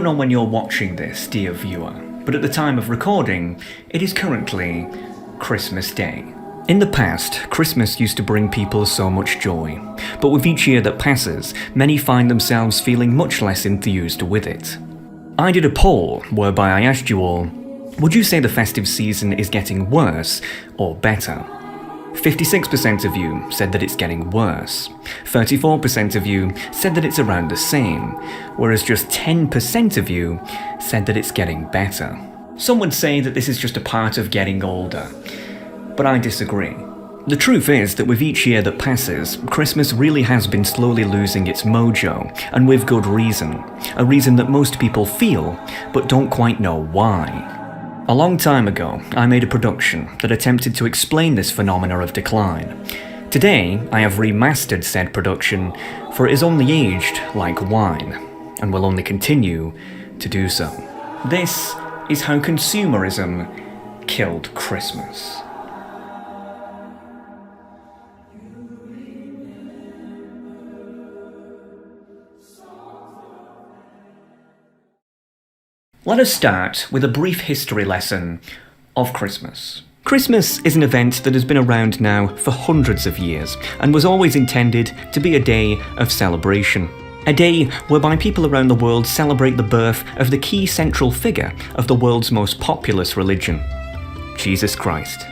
know when you're watching this, dear viewer, but at the time of recording, it is currently Christmas Day. In the past, Christmas used to bring people so much joy, but with each year that passes, many find themselves feeling much less enthused with it. I did a poll whereby I asked you all, would you say the festive season is getting worse or better? 56% of you said that it's getting worse, 34% of you said that it's around the same, whereas just 10% of you said that it's getting better. Some would say that this is just a part of getting older, but I disagree. The truth is that with each year that passes, Christmas really has been slowly losing its mojo, and with good reason. A reason that most people feel, but don't quite know why. A long time ago, I made a production that attempted to explain this phenomena of decline. Today, I have remastered said production, for it is only aged like wine, and will only continue to do so. This is how consumerism killed Christmas. Let us start with a brief history lesson of Christmas. Christmas is an event that has been around now for hundreds of years and was always intended to be a day of celebration. A day whereby people around the world celebrate the birth of the key central figure of the world's most populous religion, Jesus Christ.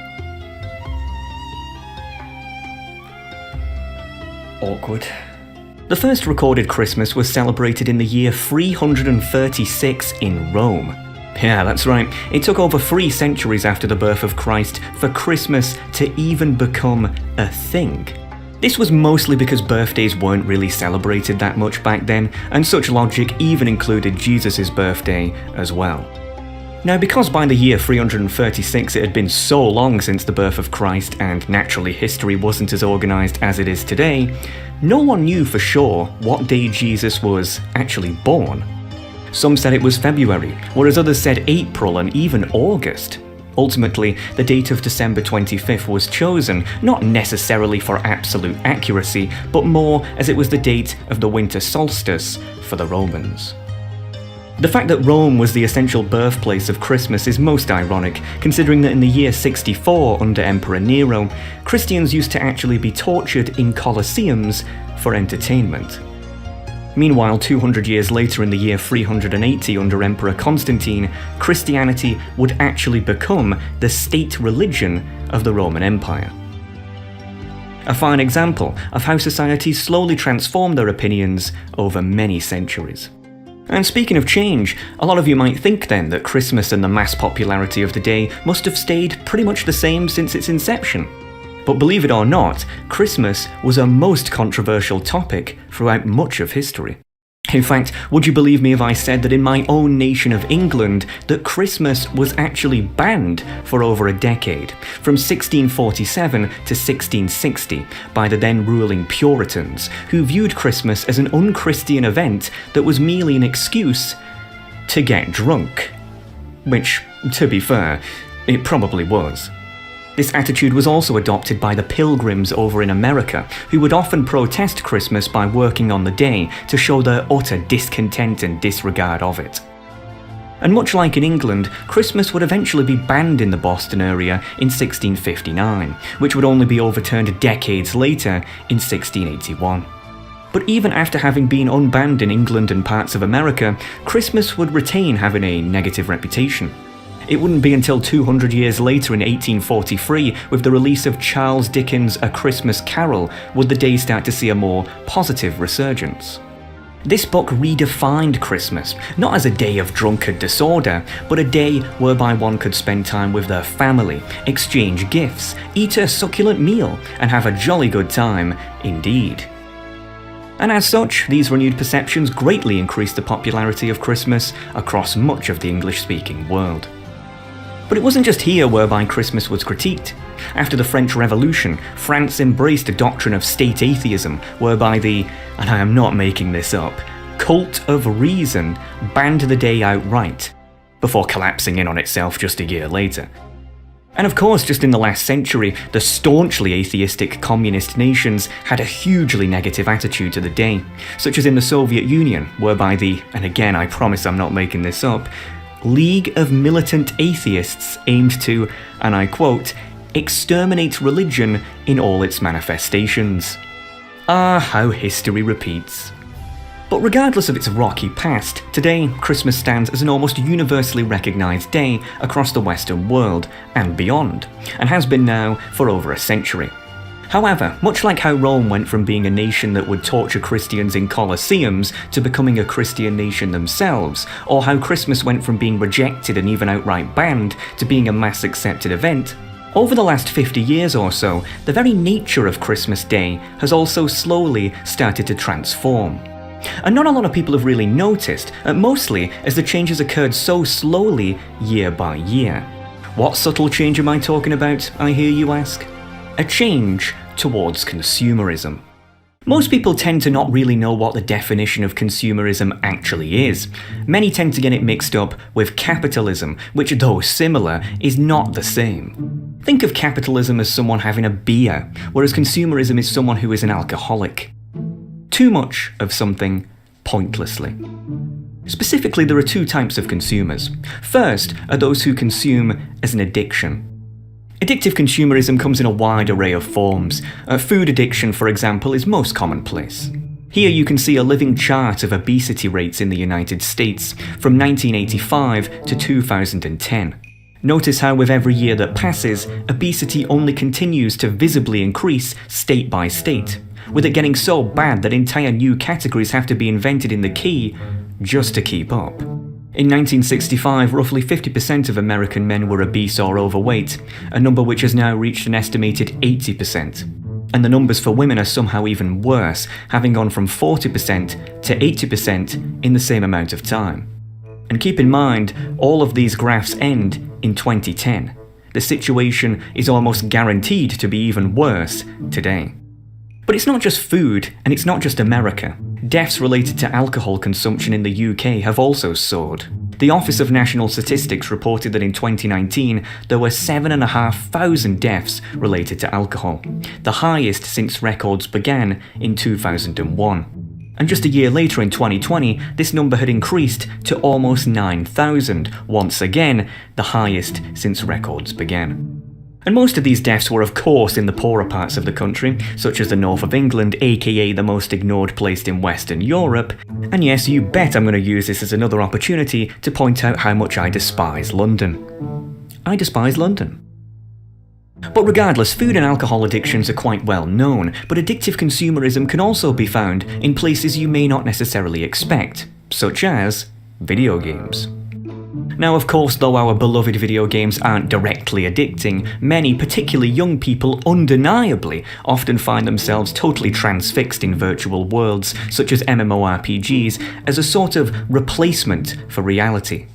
Awkward. The first recorded Christmas was celebrated in the year 336 in Rome. Yeah, that's right, it took over 3 centuries after the birth of Christ for Christmas to even become a thing. This was mostly because birthdays weren't really celebrated that much back then, and such logic even included Jesus' birthday as well. Now, because by the year 336 it had been so long since the birth of Christ, and naturally history wasn't as organised as it is today, no one knew for sure what day Jesus was actually born. Some said it was February, whereas others said April and even August. Ultimately, the date of December 25th was chosen, not necessarily for absolute accuracy, but more as it was the date of the winter solstice for the Romans. The fact that Rome was the essential birthplace of Christmas is most ironic, considering that in the year 64 under Emperor Nero, Christians used to actually be tortured in colosseums for entertainment. Meanwhile, 200 years later in the year 380 under Emperor Constantine, Christianity would actually become the state religion of the Roman Empire. A fine example of how societies slowly transform their opinions over many centuries. And speaking of change, a lot of you might think then that Christmas and the mass popularity of the day must have stayed pretty much the same since its inception. But believe it or not, Christmas was a most controversial topic throughout much of history. In fact, would you believe me if I said that in my own nation of England, that Christmas was actually banned for over a decade, from 1647 to 1660, by the then ruling Puritans, who viewed Christmas as an unchristian event that was merely an excuse to get drunk. Which, to be fair, it probably was. This attitude was also adopted by the Pilgrims over in America, who would often protest Christmas by working on the day to show their utter discontent and disregard of it. And much like in England, Christmas would eventually be banned in the Boston area in 1659, which would only be overturned decades later in 1681. But even after having been unbanned in England and parts of America, Christmas would retain having a negative reputation. It wouldn't be until 200 years later in 1843, with the release of Charles Dickens' A Christmas Carol, would the day start to see a more positive resurgence. This book redefined Christmas, not as a day of drunkard disorder, but a day whereby one could spend time with their family, exchange gifts, eat a succulent meal, and have a jolly good time indeed. And as such, these renewed perceptions greatly increased the popularity of Christmas across much of the English-speaking world. But it wasn't just here whereby Christmas was critiqued. After the French Revolution, France embraced a doctrine of state atheism, whereby the, and I am not making this up, cult of reason banned the day outright, before collapsing in on itself just a year later. And of course, just in the last century, the staunchly atheistic communist nations had a hugely negative attitude to the day, such as in the Soviet Union, whereby the, and again I promise I'm not making this up, League of Militant Atheists aimed to, and I quote, exterminate religion in all its manifestations. Ah, how history repeats. But regardless of its rocky past, today Christmas stands as an almost universally recognised day across the Western world and beyond, and has been now for over a century. However, much like how Rome went from being a nation that would torture Christians in colosseums to becoming a Christian nation themselves, or how Christmas went from being rejected and even outright banned to being a mass accepted event, over the last 50 years or so, the very nature of Christmas Day has also slowly started to transform. And not a lot of people have really noticed, mostly as the changes occurred so slowly year by year. What subtle change am I talking about, I hear you ask? A change towards consumerism. Most people tend to not really know what the definition of consumerism actually is. Many tend to get it mixed up with capitalism, which, though similar, is not the same. Think of capitalism as someone having a beer, whereas consumerism is someone who is an alcoholic. Too much of something pointlessly. Specifically, there are two types of consumers. First are those who consume as an addiction. Addictive consumerism comes in a wide array of forms. Food addiction, for example, is most commonplace. Here you can see a living chart of obesity rates in the United States from 1985 to 2010. Notice how with every year that passes, obesity only continues to visibly increase state by state, with it getting so bad that entire new categories have to be invented in the key just to keep up. In 1965, roughly 50% of American men were obese or overweight, a number which has now reached an estimated 80%. And the numbers for women are somehow even worse, having gone from 40% to 80% in the same amount of time. And keep in mind, all of these graphs end in 2010. The situation is almost guaranteed to be even worse today. But it's not just food, and it's not just America. Deaths related to alcohol consumption in the UK have also soared. The Office of National Statistics reported that in 2019 there were 7,500 deaths related to alcohol, the highest since records began in 2001. And just a year later in 2020, this number had increased to almost 9,000, once again the highest since records began. And most of these deaths were of course in the poorer parts of the country, such as the north of England, aka the most ignored place in Western Europe. And yes, you bet I'm going to use this as another opportunity to point out how much I despise London. I despise London. But regardless, food and alcohol addictions are quite well known, but addictive consumerism can also be found in places you may not necessarily expect, such as video games. Now, of course, though our beloved video games aren't directly addicting, many, particularly young people, undeniably often find themselves totally transfixed in virtual worlds, such as MMORPGs, as a sort of replacement for reality.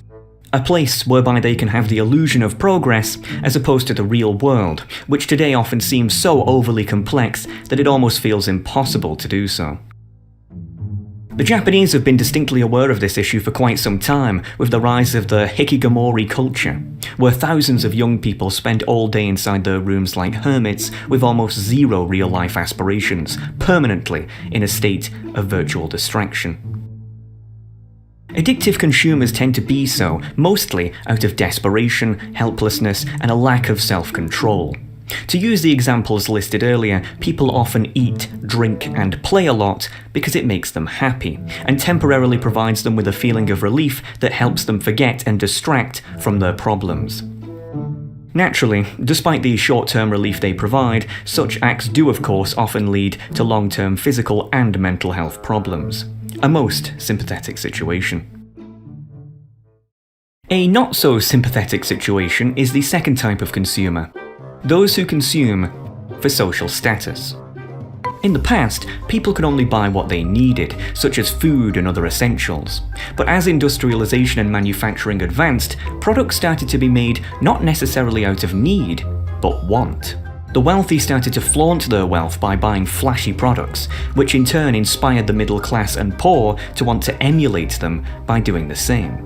A place whereby they can have the illusion of progress as opposed to the real world, which today often seems so overly complex that it almost feels impossible to do so. The Japanese have been distinctly aware of this issue for quite some time, with the rise of the hikikomori culture, where thousands of young people spend all day inside their rooms like hermits with almost zero real-life aspirations, permanently in a state of virtual distraction. Addictive consumers tend to be so, mostly out of desperation, helplessness, and a lack of self-control. To use the examples listed earlier, people often eat, drink, and play a lot because it makes them happy, and temporarily provides them with a feeling of relief that helps them forget and distract from their problems. Naturally, despite the short-term relief they provide, such acts do of course often lead to long-term physical and mental health problems. A most sympathetic situation. A not-so-sympathetic situation is the second type of consumer. Those who consume for social status. In the past, people could only buy what they needed, such as food and other essentials. But as industrialization and manufacturing advanced, products started to be made not necessarily out of need, but want. The wealthy started to flaunt their wealth by buying flashy products, which in turn inspired the middle class and poor to want to emulate them by doing the same.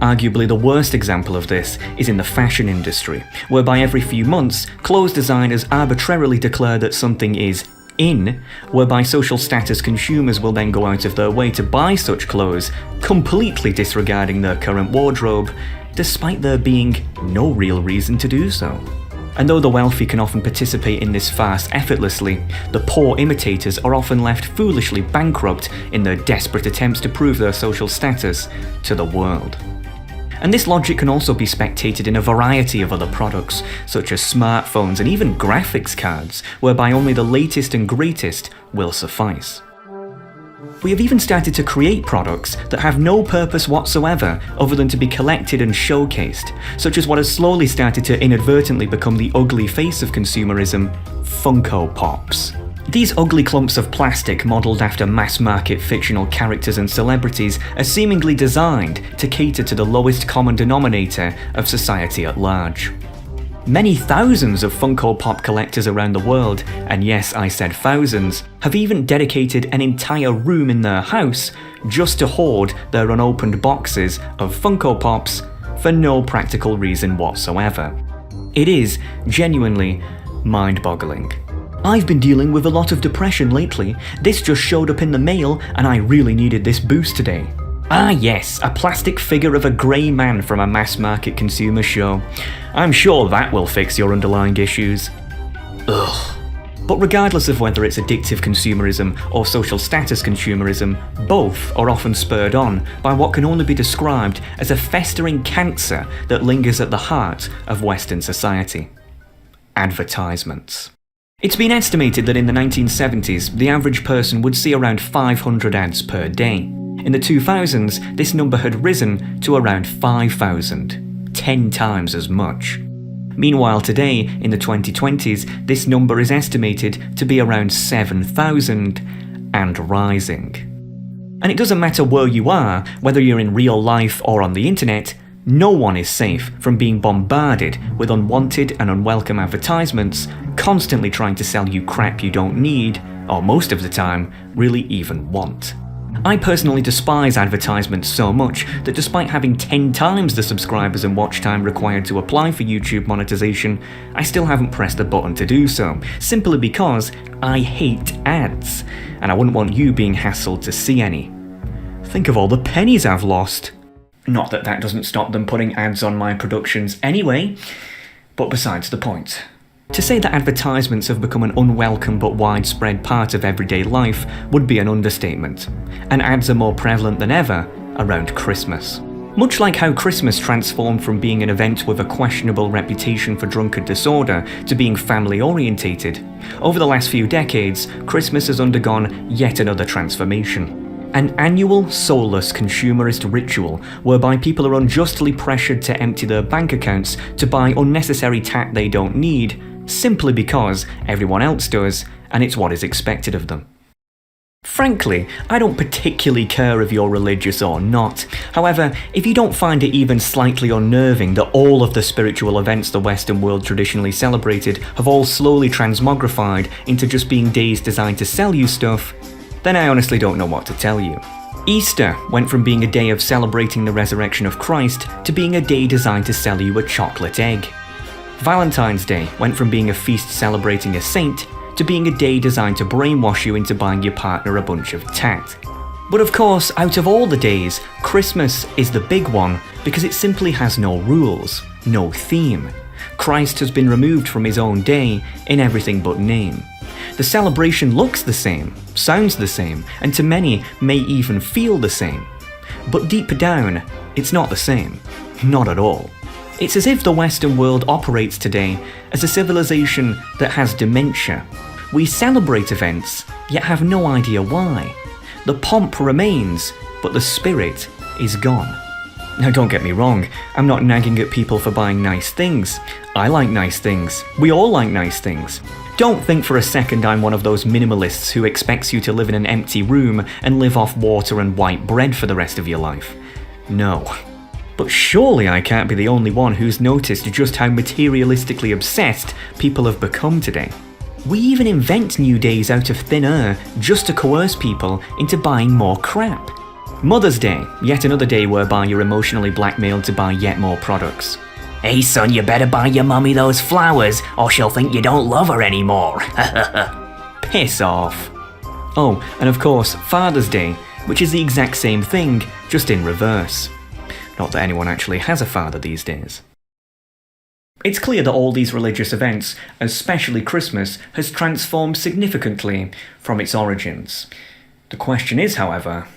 Arguably the worst example of this is in the fashion industry, whereby every few months, clothes designers arbitrarily declare that something is in, whereby social status consumers will then go out of their way to buy such clothes, completely disregarding their current wardrobe, despite there being no real reason to do so. And though the wealthy can often participate in this farce effortlessly, the poor imitators are often left foolishly bankrupt in their desperate attempts to prove their social status to the world. And this logic can also be spectated in a variety of other products, such as smartphones and even graphics cards, whereby only the latest and greatest will suffice. We have even started to create products that have no purpose whatsoever other than to be collected and showcased, such as what has slowly started to inadvertently become the ugly face of consumerism, Funko Pops. These ugly clumps of plastic modelled after mass-market fictional characters and celebrities are seemingly designed to cater to the lowest common denominator of society at large. Many thousands of Funko Pop collectors around the world, and yes, I said thousands, have even dedicated an entire room in their house just to hoard their unopened boxes of Funko Pops for no practical reason whatsoever. It is genuinely mind-boggling. I've been dealing with a lot of depression lately. This just showed up in the mail and I really needed this boost today. Ah yes, a plastic figure of a grey man from a mass-market consumer show. I'm sure that will fix your underlying issues. Ugh. But regardless of whether it's addictive consumerism or social status consumerism, both are often spurred on by what can only be described as a festering cancer that lingers at the heart of Western society. Advertisements. It's been estimated that in the 1970s, the average person would see around 500 ads per day. In the 2000s, this number had risen to around 5,000, 10 times as much. Meanwhile today, in the 2020s, this number is estimated to be around 7,000 and rising. And it doesn't matter where you are, whether you're in real life or on the internet, no one is safe from being bombarded with unwanted and unwelcome advertisements, constantly trying to sell you crap you don't need, or most of the time, really even want. I personally despise advertisements so much that despite having 10 times the subscribers and watch time required to apply for YouTube monetization, I still haven't pressed the button to do so, simply because I hate ads, and I wouldn't want you being hassled to see any. Think of all the pennies I've lost. Not that that doesn't stop them putting ads on my productions anyway, but besides the point. To say that advertisements have become an unwelcome but widespread part of everyday life would be an understatement, and ads are more prevalent than ever around Christmas. Much like how Christmas transformed from being an event with a questionable reputation for drunken disorder to being family-orientated, over the last few decades, Christmas has undergone yet another transformation. An annual, soulless consumerist ritual whereby people are unjustly pressured to empty their bank accounts to buy unnecessary tat they don't need, simply because everyone else does, and it's what is expected of them. Frankly, I don't particularly care if you're religious or not. However, if you don't find it even slightly unnerving that all of the spiritual events the Western world traditionally celebrated have all slowly transmogrified into just being days designed to sell you stuff, then I honestly don't know what to tell you. Easter went from being a day of celebrating the resurrection of Christ to being a day designed to sell you a chocolate egg. Valentine's Day went from being a feast celebrating a saint to being a day designed to brainwash you into buying your partner a bunch of tat. But of course, out of all the days, Christmas is the big one because it simply has no rules, no theme. Christ has been removed from his own day in everything but name. The celebration looks the same, sounds the same, and to many may even feel the same. But deep down, it's not the same. Not at all. It's as if the Western world operates today as a civilization that has dementia. We celebrate events, yet have no idea why. The pomp remains, but the spirit is gone. Now don't get me wrong, I'm not nagging at people for buying nice things. I like nice things. We all like nice things. Don't think for a second I'm one of those minimalists who expects you to live in an empty room and live off water and white bread for the rest of your life. No. But surely I can't be the only one who's noticed just how materialistically obsessed people have become today. We even invent new days out of thin air just to coerce people into buying more crap. Mother's Day, yet another day whereby you're emotionally blackmailed to buy yet more products. Hey son, you better buy your mummy those flowers or she'll think you don't love her anymore. Piss off. Oh, and of course, Father's Day, which is the exact same thing, just in reverse. Not that anyone actually has a father these days. It's clear that all these religious events, especially Christmas, has transformed significantly from its origins. The question is, however,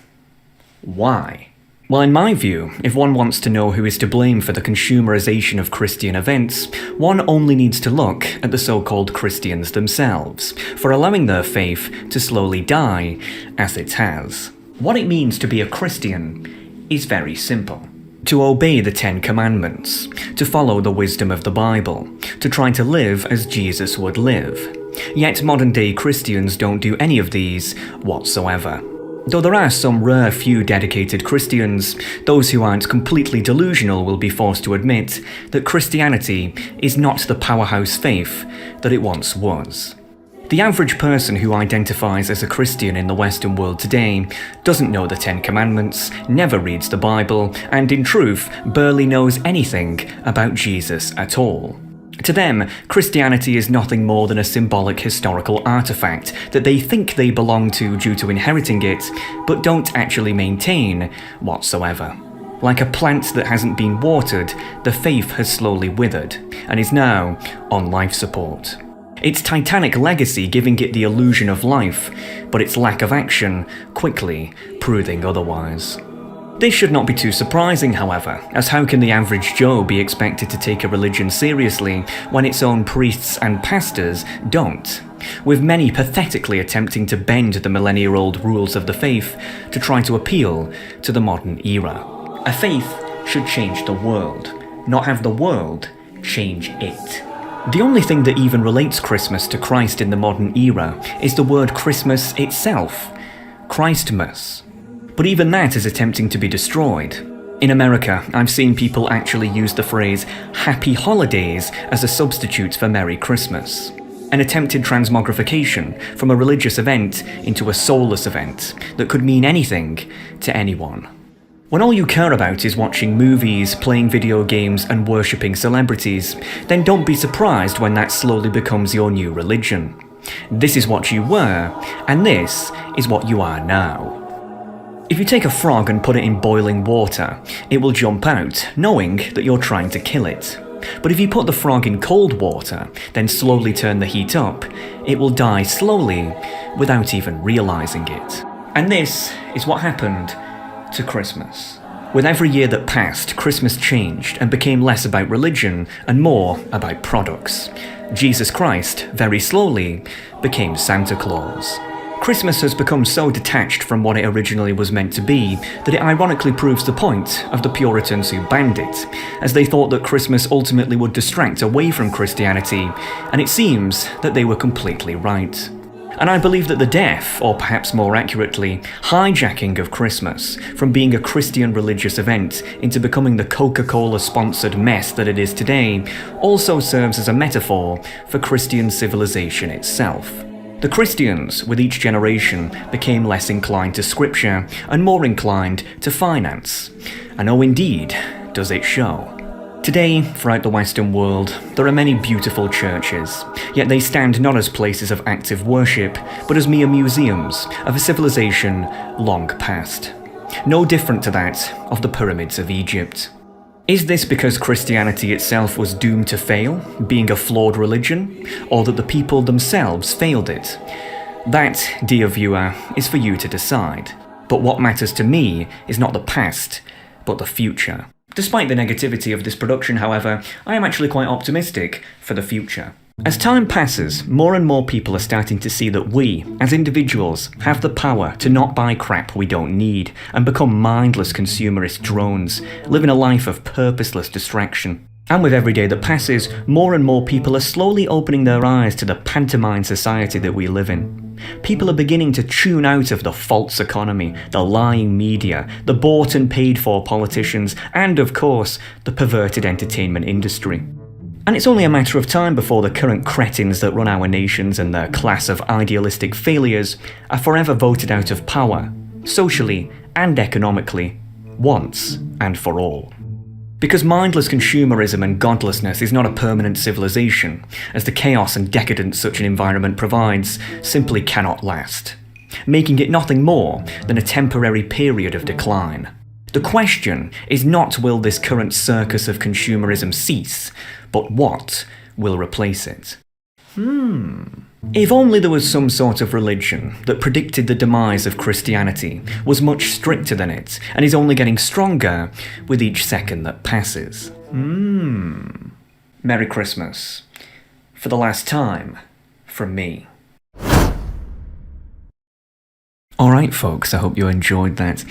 why? Well, in my view, if one wants to know who is to blame for the consumerization of Christian events, one only needs to look at the so-called Christians themselves, for allowing their faith to slowly die, as it has. What it means to be a Christian is very simple. To obey the Ten Commandments, to follow the wisdom of the Bible, to try to live as Jesus would live. Yet modern-day Christians don't do any of these whatsoever. Though there are some rare few dedicated Christians, those who aren't completely delusional will be forced to admit that Christianity is not the powerhouse faith that it once was. The average person who identifies as a Christian in the Western world today doesn't know the Ten Commandments, never reads the Bible, and in truth, barely knows anything about Jesus at all. To them, Christianity is nothing more than a symbolic historical artifact that they think they belong to due to inheriting it, but don't actually maintain whatsoever. Like a plant that hasn't been watered, the faith has slowly withered, and is now on life support. Its titanic legacy giving it the illusion of life, but its lack of action quickly proving otherwise. This should not be too surprising, however, as how can the average Joe be expected to take a religion seriously when its own priests and pastors don't, with many pathetically attempting to bend the millennia-old rules of the faith to try to appeal to the modern era. A faith should change the world, not have the world change it. The only thing that even relates Christmas to Christ in the modern era is the word Christmas itself, Christmas. But even that is attempting to be destroyed. In America, I've seen people actually use the phrase Happy Holidays as a substitute for Merry Christmas. An attempted transmogrification from a religious event into a soulless event that could mean anything to anyone. When all you care about is watching movies, playing video games, and worshipping celebrities, then don't be surprised when that slowly becomes your new religion. This is what you were, and this is what you are now. If you take a frog and put it in boiling water, it will jump out, knowing that you're trying to kill it. But if you put the frog in cold water, then slowly turn the heat up, it will die slowly, without even realizing it. And this is what happened to Christmas. With every year that passed, Christmas changed and became less about religion and more about products. Jesus Christ, very slowly, became Santa Claus. Christmas has become so detached from what it originally was meant to be that it ironically proves the point of the Puritans who banned it, as they thought that Christmas ultimately would distract away from Christianity, and it seems that they were completely right. And I believe that the death, or perhaps more accurately, hijacking of Christmas from being a Christian religious event into becoming the Coca-Cola sponsored mess that it is today, also serves as a metaphor for Christian civilization itself. The Christians, with each generation, became less inclined to scripture and more inclined to finance. And oh indeed, does it show. Today, throughout the Western world, there are many beautiful churches, yet they stand not as places of active worship, but as mere museums of a civilization long past. No different to that of the pyramids of Egypt. Is this because Christianity itself was doomed to fail, being a flawed religion, or that the people themselves failed it? That, dear viewer, is for you to decide. But what matters to me is not the past, but the future. Despite the negativity of this production, however, I am actually quite optimistic for the future. As time passes, more and more people are starting to see that we, as individuals, have the power to not buy crap we don't need and become mindless consumerist drones, living a life of purposeless distraction. And with every day that passes, more and more people are slowly opening their eyes to the pantomime society that we live in. People are beginning to tune out of the false economy, the lying media, the bought and paid for politicians, and of course, the perverted entertainment industry. And it's only a matter of time before the current cretins that run our nations and their class of idealistic failures are forever voted out of power socially and economically, once and for all. Because mindless consumerism and godlessness is not a permanent civilization, as the chaos and decadence such an environment provides simply cannot last, making it nothing more than a temporary period of decline. The question is not will this current circus of consumerism cease, but what will replace it? If only there was some sort of religion that predicted the demise of Christianity, was much stricter than it, and is only getting stronger with each second that passes. Merry Christmas. For the last time, from me. Alright folks, I hope you enjoyed that.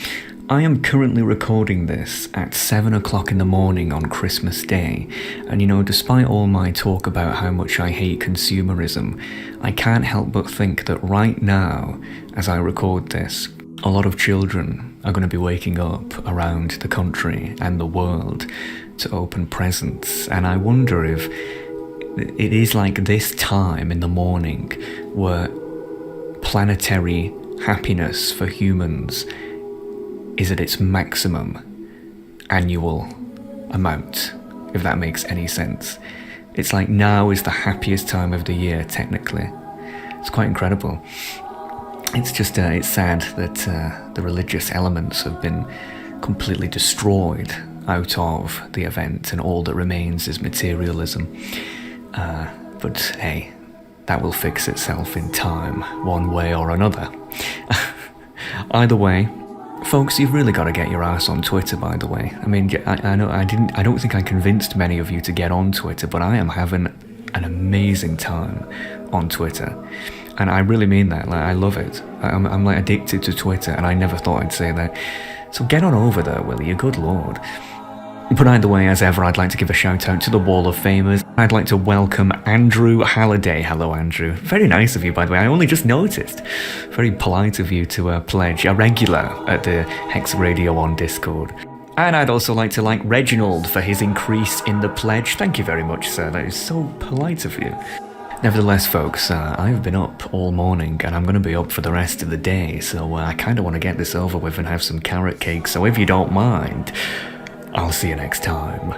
I am currently recording this at 7 o'clock in the morning on Christmas Day, and despite all my talk about how much I hate consumerism, I can't help but think that right now, as I record this, a lot of children are going to be waking up around the country and the world to open presents, and I wonder if it is like this time in the morning where planetary happiness for humans is at its maximum annual amount, if that makes any sense. It's like now is the happiest time of the year, technically. It's quite incredible. It's just, it's sad that the religious elements have been completely destroyed out of the event, and all that remains is materialism. But hey, that will fix itself in time, one way or another. Either way, folks, you've really got to get your ass on Twitter, by the way. I mean, I know I don't think I convinced many of you to get on Twitter, but I am having an amazing time on Twitter. And I really mean that. Like, I love it. I'm like addicted to Twitter, and I never thought I'd say that. So get on over there, will you? Good Lord. But either way, as ever, I'd like to give a shout out to the Wall of Famers. I'd like to welcome Andrew Halliday. Hello, Andrew. Very nice of you, by the way. I only just noticed. Very polite of you to pledge a regular at the Hex Radio on Discord. And I'd also like to thank Reginald for his increase in the pledge. Thank you very much, sir. That is so polite of you. Nevertheless, folks, I've been up all morning, and I'm going to be up for the rest of the day, so I kind of want to get this over with and have some carrot cake, so if you don't mind, I'll see you next time.